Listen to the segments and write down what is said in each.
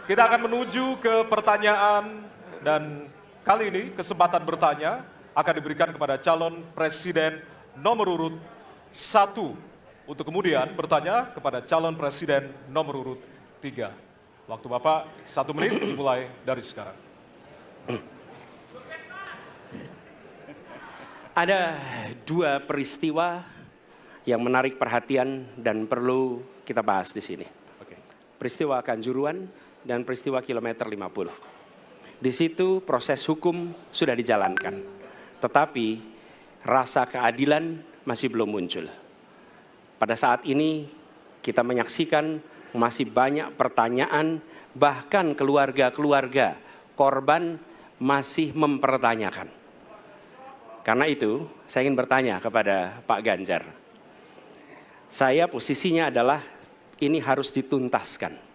Kita akan menuju ke pertanyaan dan kali ini kesempatan bertanya akan diberikan kepada calon presiden nomor urut 1 untuk kemudian bertanya kepada calon presiden nomor urut 3. Waktu Bapak 1 menit dimulai dari sekarang. Ada dua peristiwa yang menarik perhatian dan perlu kita bahas di sini. Peristiwa Kanjuruhan dan peristiwa kilometer 50. Di situ proses hukum sudah dijalankan, tetapi rasa keadilan masih belum muncul. Pada saat ini kita menyaksikan masih banyak pertanyaan, bahkan keluarga-keluarga korban masih mempertanyakan. Karena itu saya ingin bertanya kepada Pak Ganjar. Saya posisinya adalah ini harus dituntaskan.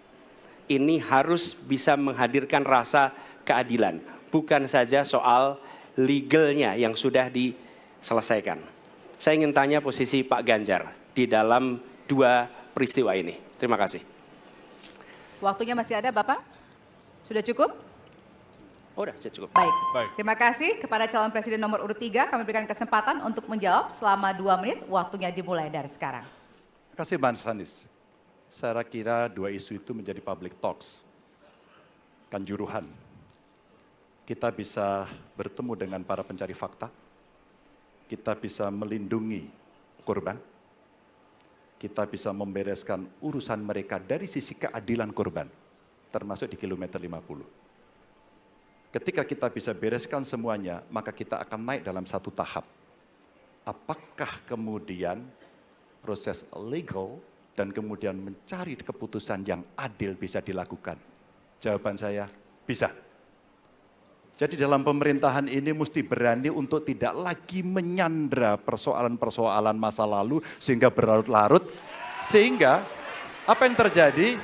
Ini harus bisa menghadirkan rasa keadilan, bukan saja soal legalnya yang sudah diselesaikan. Saya ingin tanya posisi Pak Ganjar di dalam dua peristiwa ini. Terima kasih. Waktunya masih ada, Bapak? Sudah cukup? Oh, sudah cukup. Baik. Terima kasih kepada calon presiden nomor urut 3. Kami berikan kesempatan untuk menjawab selama 2 menit. Waktunya dimulai dari sekarang. Terima kasih, Mas Anies. Saya kira dua isu itu menjadi public talks. Kanjuruhan. Kita bisa bertemu dengan para pencari fakta. Kita bisa melindungi korban. Kita bisa membereskan urusan mereka dari sisi keadilan korban, termasuk di kilometer 50. Ketika kita bisa bereskan semuanya, maka kita akan naik dalam satu tahap. Apakah kemudian proses legal dan kemudian mencari keputusan yang adil bisa dilakukan? Jawaban saya, bisa. Jadi dalam pemerintahan ini mesti berani untuk tidak lagi menyandra persoalan-persoalan masa lalu sehingga berlarut-larut. Sehingga apa yang terjadi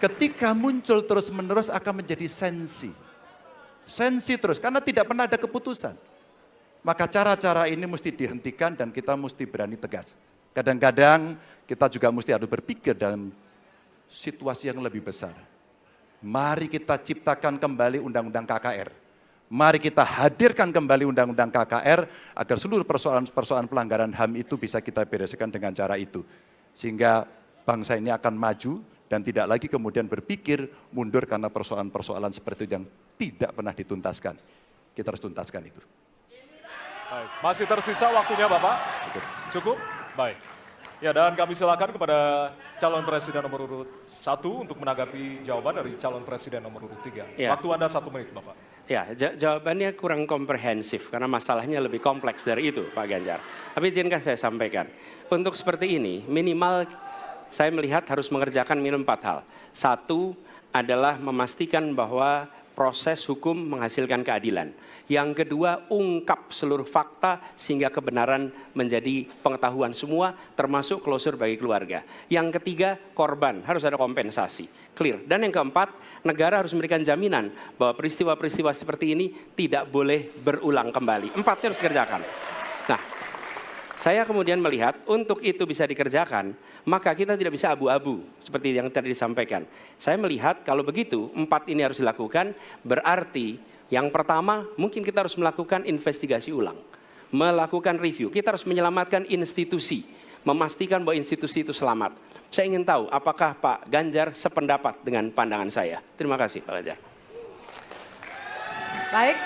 ketika muncul terus-menerus akan menjadi sensi. Sensi terus, karena tidak pernah ada keputusan. Maka cara-cara ini mesti dihentikan dan kita mesti berani tegas. Kadang-kadang kita juga mesti harus berpikir dalam situasi yang lebih besar. Mari kita ciptakan kembali Undang-Undang KKR. Mari kita hadirkan kembali Undang-Undang KKR agar seluruh persoalan-persoalan pelanggaran HAM itu bisa kita bereskan dengan cara itu. Sehingga bangsa ini akan maju dan tidak lagi kemudian berpikir mundur karena persoalan-persoalan seperti itu yang tidak pernah dituntaskan. Kita harus tuntaskan itu. Baik. Masih tersisa waktunya Bapak? Cukup? Baik. Ya, dan kami silakan kepada calon presiden nomor urut 1 untuk menanggapi jawaban dari calon presiden nomor urut 3. Ya. Waktu Anda 1 menit, Bapak. Ya, jawabannya kurang komprehensif karena masalahnya lebih kompleks dari itu, Pak Ganjar. Tapi izinkan saya sampaikan. Untuk seperti ini, minimal saya melihat harus mengerjakan minimum 4 hal. 1 adalah memastikan bahwa proses hukum menghasilkan keadilan. Yang kedua, ungkap seluruh fakta sehingga kebenaran menjadi pengetahuan semua, termasuk closure bagi keluarga. Yang ketiga, korban, harus ada kompensasi, clear. Dan yang keempat, negara harus memberikan jaminan bahwa peristiwa-peristiwa seperti ini tidak boleh berulang kembali. 4 harus dikerjakan. Nah, saya kemudian melihat untuk itu bisa dikerjakan, maka kita tidak bisa abu-abu seperti yang tadi disampaikan. Saya melihat kalau begitu 4 ini harus dilakukan, berarti yang pertama mungkin kita harus melakukan investigasi ulang, melakukan review. Kita harus menyelamatkan institusi, memastikan bahwa institusi itu selamat. Saya ingin tahu apakah Pak Ganjar sependapat dengan pandangan saya. Terima kasih Pak Ganjar. Baik.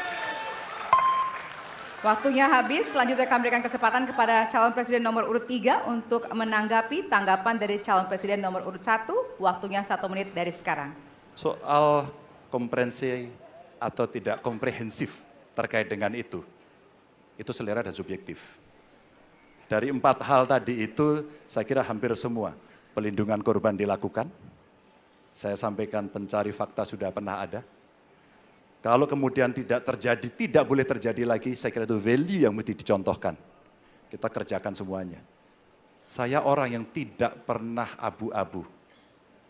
Waktunya habis, selanjutnya kami berikan kesempatan kepada calon presiden nomor urut 3 untuk menanggapi tanggapan dari calon presiden nomor urut 1. Waktunya 1 menit dari sekarang. Soal komprehensi atau tidak komprehensif terkait dengan itu selera dan subjektif. Dari 4 hal tadi itu, saya kira hampir semua pelindungan korban dilakukan. Saya sampaikan pencari fakta sudah pernah ada. Kalau kemudian tidak terjadi, tidak boleh terjadi lagi, saya kira itu value yang mesti dicontohkan. Kita kerjakan semuanya. Saya orang yang tidak pernah abu-abu,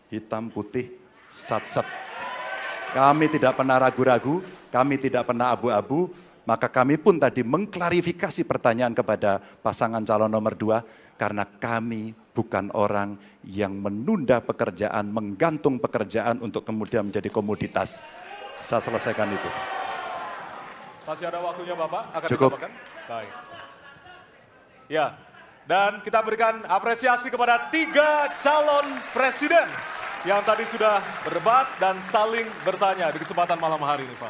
hitam putih, sat-sat. Kami tidak pernah ragu-ragu, kami tidak pernah abu-abu, maka kami pun tadi mengklarifikasi pertanyaan kepada pasangan calon nomor 2, karena kami bukan orang yang menunda pekerjaan, menggantung pekerjaan untuk kemudian menjadi komoditas. Saya selesaikan itu. Masih ada waktunya Bapak, akan Cukup. ditambahkan? Baik. Ya, dan kita berikan apresiasi kepada 3 calon presiden yang tadi sudah berdebat dan saling bertanya di kesempatan malam hari ini, Pak.